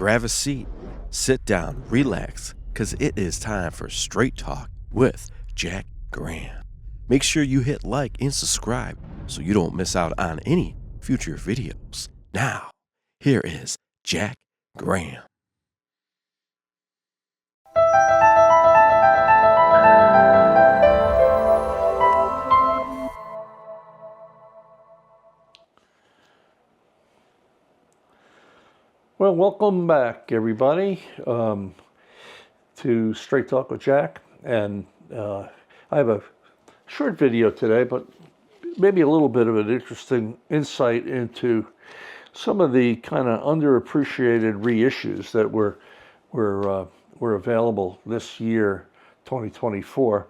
grab a seat, sit down, relax, because it is time for Straight Talk with Jack Graham. Make sure you hit like and subscribe so you don't miss out on any future videos. Now, here is Jack Graham. Well, welcome back, everybody, to Straight Talk with Jack. And I have a short video today, but maybe a little bit of an interesting insight into some of the kind of underappreciated reissues that were available this year, 2024.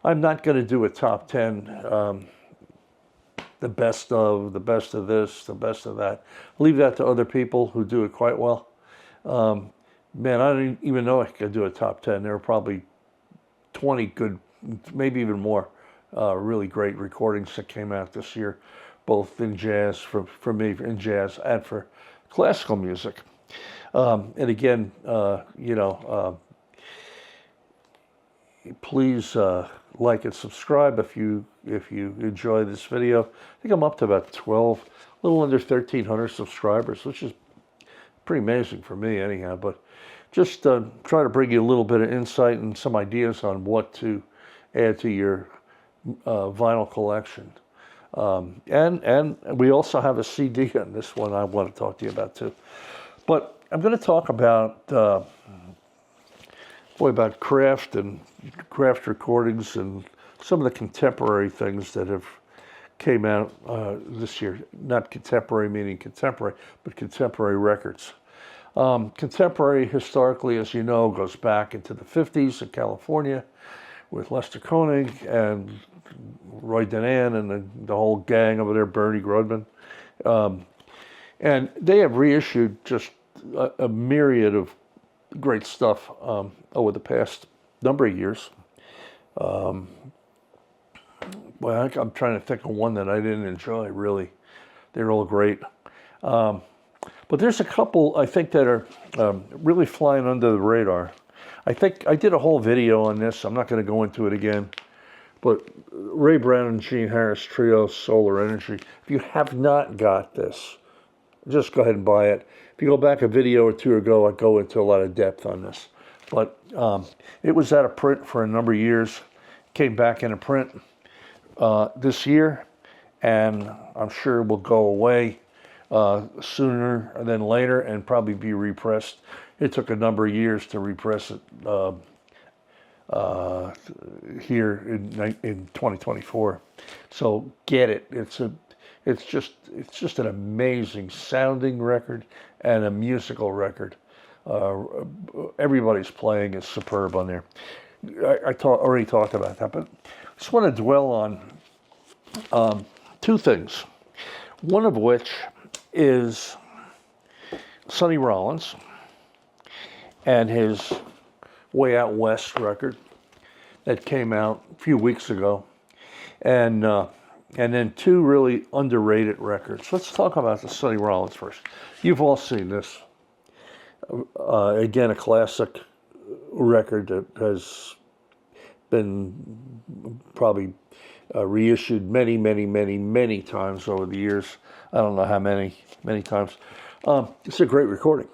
I'm not going to do a top 10. The best of this, the best of that. Leave that to other people who do it quite well. Man, I don't even know I could do a top 10. There are probably 20 good, maybe even more, really great recordings that came out this year, both in jazz, for me, in jazz, and for classical music. And again, please like and subscribe if you enjoy this video. I think I'm up to about 12, a little under 1,300 subscribers, which is pretty amazing for me anyhow. But just try to bring you a little bit of insight and some ideas on what to add to your vinyl collection. And we also have a CD on this one I want to talk to you about too. But I'm going to talk about about CRAFT and CRAFT recordings and some of the contemporary things that have came out this year. Not contemporary meaning contemporary, but contemporary records. Contemporary, historically, as you know, goes back into the 50s in California with Lester Koenig and Roy Danan and the whole gang over there, Bernie Grudman. And they have reissued just a myriad of great stuff over the past number of years. Well, I'm trying to think of one that I didn't enjoy, really. They're all great. But there's a couple, I think, that are really flying under the radar. I think I did a whole video on this. I'm not going to go into it again. But Ray Brown and Gene Harris Trio, Solar Energy. If you have not got this, just go ahead and buy it. If you go back a video or two ago, I go into a lot of depth on this. But it was out of print for a number of years. Came back into print this year, and I'm sure it will go away sooner than later and probably be repressed. It took a number of years to repress it here in 2024. So get it. It's just an amazing sounding record and a musical record. Everybody's playing is superb on there. I already talked about that, but I just want to dwell on two things. One of which is Sonny Rollins and his Way Out West record that came out a few weeks ago, and then two really underrated records. Let's talk about the Sonny Rollins first. You've all seen this. Again, a classic record that has been probably reissued many times over the years. I don't know how many times. It's a great recording.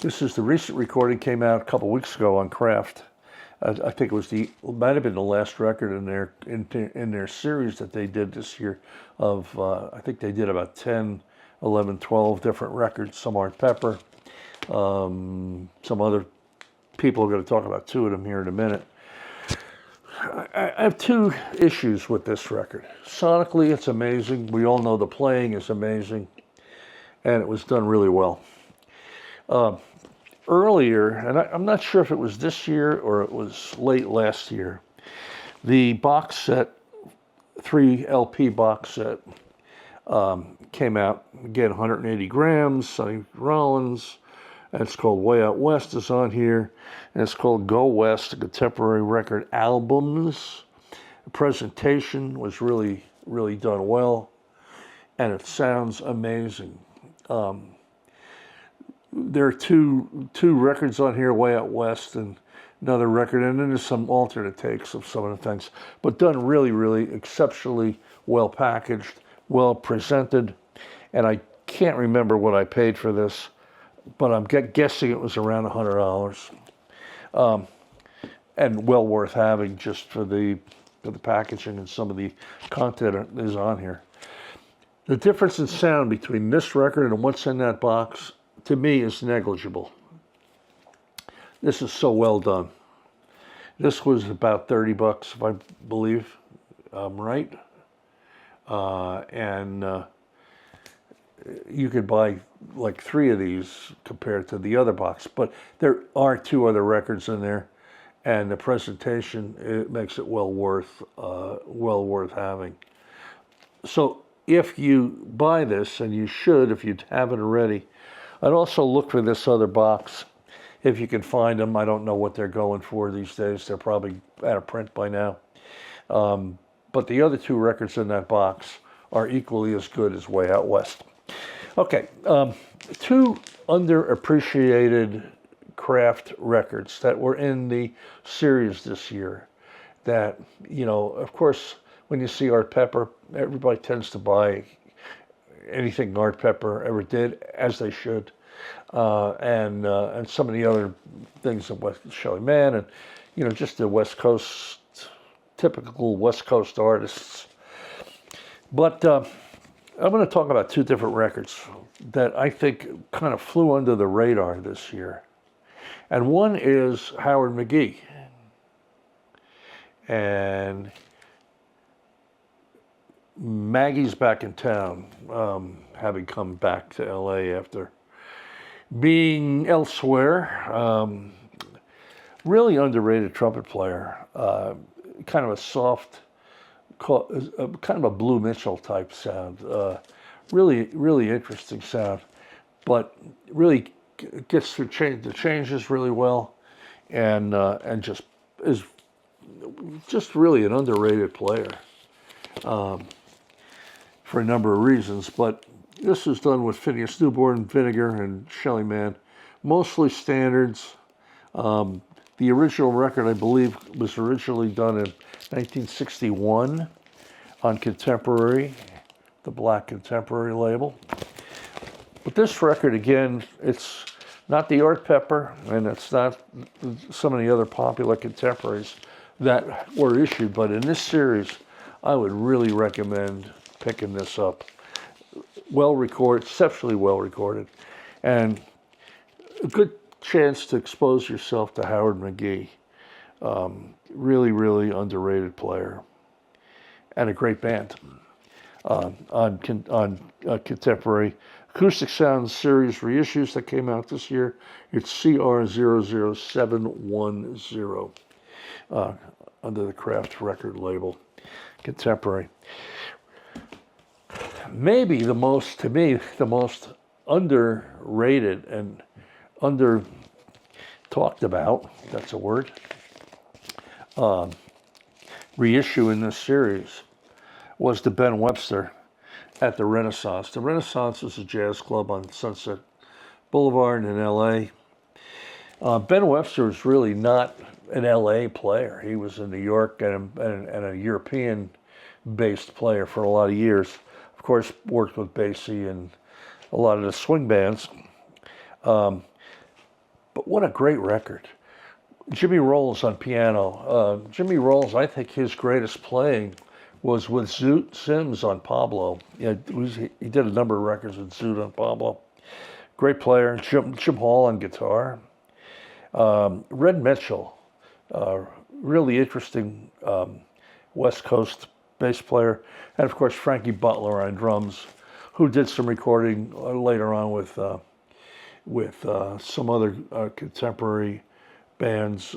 This is the recent recording, came out a couple weeks ago on CRAFT. I think it might have been the last record in their series that they did this year of, I think they did about 10, 11, 12 different records, some Art Pepper, some other people are going to talk about two of them here in a minute. I have two issues with this record. Sonically, it's amazing. We all know the playing is amazing, and it was done really well. Earlier, and I'm not sure if it was this year or it was late last year, the box set, 3 LP box set, came out. Again, 180 grams, Sonny Rollins, and it's called Way Out West is on here, and it's called Go West, the Contemporary Record Albums. The presentation was really done well, and it sounds amazing. there are two records on here, Way Out West and another record, and then there's some alternate takes of some of the things, but done really, really exceptionally well packaged, well presented. And I can't remember what I paid for this, but I'm guessing it was around $100. And well worth having just for the packaging and some of the content that is on here. The difference in sound between this record and what's in that box, to me, is negligible. This is so well done. This was about $30, if I believe I'm right. And you could buy like 3 of these compared to the other box. But there are 2 other records in there, and the presentation, it makes it well worth having. So if you buy this, and you should if you haven't already, I'd also look for this other box if you can find them. I don't know what they're going for these days. They're probably out of print by now. But the other 2 records in that box are equally as good as Way Out West. Okay, 2 underappreciated craft records that were in the series this year that, you know, of course, when you see Art Pepper, everybody tends to buy anything Art Pepper ever did, as they should. And some of the other things of Shelly Manne, and, you know, just the West Coast, typical West Coast artists. But I'm going to talk about 2 different records that I think kind of flew under the radar this year. And one is Howard McGhee. And Maggie's back in town, having come back to LA after being elsewhere. Really underrated trumpet player. Kind of a soft, kind of a Blue Mitchell type sound. Really, really interesting sound, but really gets through the changes really well, and just is just really an underrated player for a number of reasons. But this is done with Phineas Newborn, Vinegar, and Shelly Manne, mostly standards. The original record, I believe, was originally done in 1961 on Contemporary, the Black Contemporary label. But this record, again, it's not the Art Pepper, and it's not some of the other popular contemporaries that were issued, but in this series, I would really recommend picking this up. Well recorded, exceptionally well recorded, and a good chance to expose yourself to Howard McGhee. Really, really underrated player, and a great band. On Contemporary Acoustic Sound Series reissues that came out this year, it's CR00710 under the Craft record label, Contemporary. Maybe the most underrated and under talked about, that's a word, reissue in this series was the Ben Webster at the Renaissance. The Renaissance is a jazz club on Sunset Boulevard in LA. Ben Webster is really not an LA player. He was a New York and a European-based player for a lot of years. Of course, worked with Basie and a lot of the swing bands. But what a great record. Jimmy Rolls on piano. Jimmy Rolls, I think his greatest playing was with Zoot Sims on Pablo. Yeah, he did a number of records with Zoot on Pablo. Great player. Jim Hall on guitar. Red Mitchell, really interesting West Coast bass player. And of course, Frankie Butler on drums, who did some recording later on with some other contemporary bands,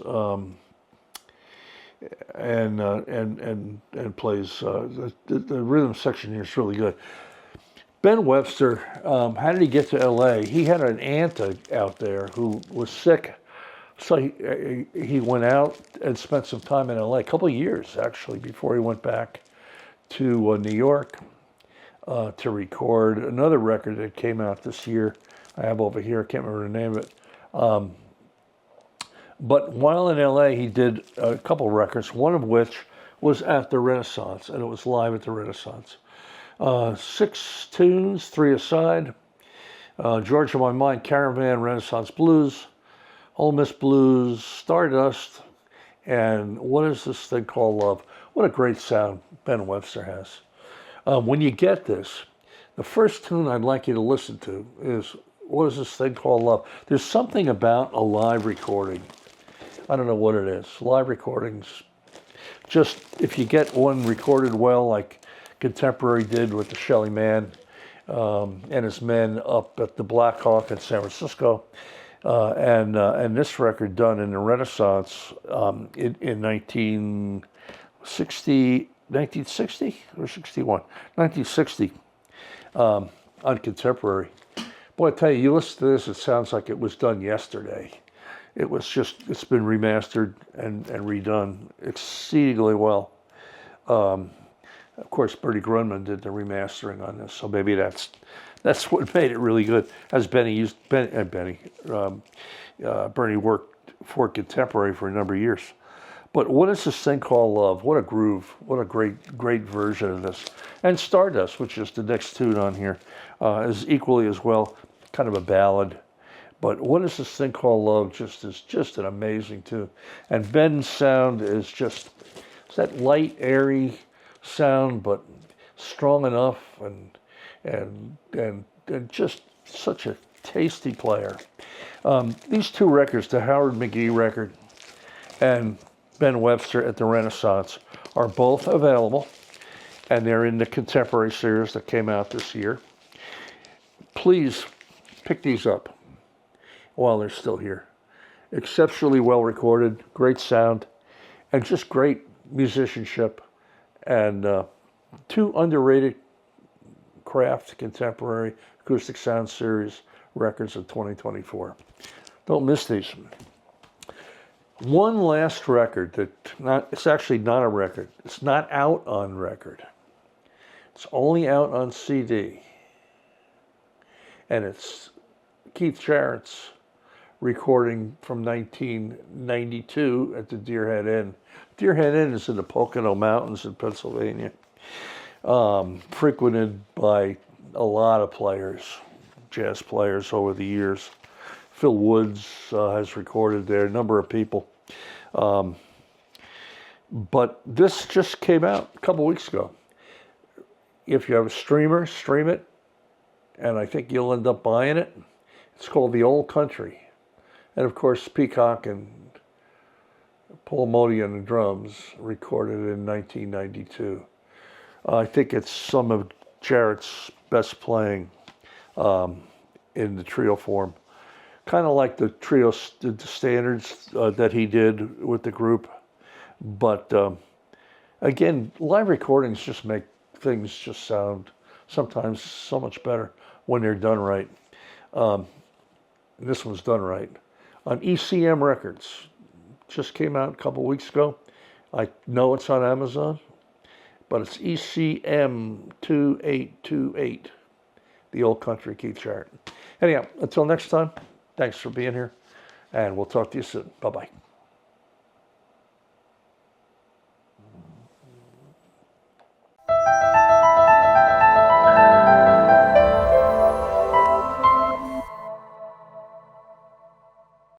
and plays the rhythm section here is really good. Ben Webster, how did he get to LA? He had an aunt out there who was sick, so he went out and spent some time in LA, a couple of years actually, before he went back to New York to record another record that came out this year I have over here. I can't remember the name of it. But while in LA, he did a couple records, one of which was at the Renaissance, and it was live at the Renaissance. 6 tunes, 3 aside. Georgia My Mind, Caravan, Renaissance Blues, Ole Miss Blues, Stardust, and What Is This Thing Called Love? What a great sound Ben Webster has. When you get this, the first tune I'd like you to listen to is What Is This Thing Called Love? There's something about a live recording. I don't know what it is. Live recordings, just if you get one recorded well, like Contemporary did with the Shelly Man and his men up at the Black Hawk in San Francisco, and this record done in the Renaissance in 1960 or 61? 1960 on Contemporary. Boy, I tell you, you listen to this, it sounds like it was done yesterday. It's been remastered and redone exceedingly well. Of course, Bertie Grundman did the remastering on this, so maybe that's what made it really good. As Bernie worked for Contemporary for a number of years. But What Is This Thing Called Love? What a groove! What a great version of this. And Stardust, which is the next tune on here, is equally as well kind of a ballad. But What Is This Thing Called Love is just an amazing tune. And Ben's sound is just that light, airy sound, but strong enough and just such a tasty player. These 2 records, the Howard McGhee record and Ben Webster at the Renaissance, are both available, and they're in the Contemporary series that came out this year. Please pick these up while they're still here. Exceptionally well recorded, great sound, and just great musicianship, and 2 underrated CRAFT Contemporary Acoustic Sound Series records of 2024. Don't miss these. One last record it's actually not a record. It's not out on record. It's only out on CD. And it's Keith Jarrett's recording from 1992 at the Deerhead Inn. Deerhead Inn is in the Pocono Mountains in Pennsylvania, frequented by a lot of players, jazz players over the years. Phil Woods has recorded there, a number of people. But this just came out a couple weeks ago. If you have a streamer, stream it, and I think you'll end up buying it. It's called The Old Country. And of course, Peacock and Paul Modi on the drums, recorded in 1992. I think it's some of Jarrett's best playing in the trio form. Kind of like the trio, the standards that he did with the group. But again, live recordings just make things just sound sometimes so much better when they're done right. This one's done right. On ECM Records, just came out a couple weeks ago. I know it's on Amazon, but it's ECM 2828, The Old Country, Keith Jarrett. Anyhow, until next time, thanks for being here, and we'll talk to you soon. Bye-bye.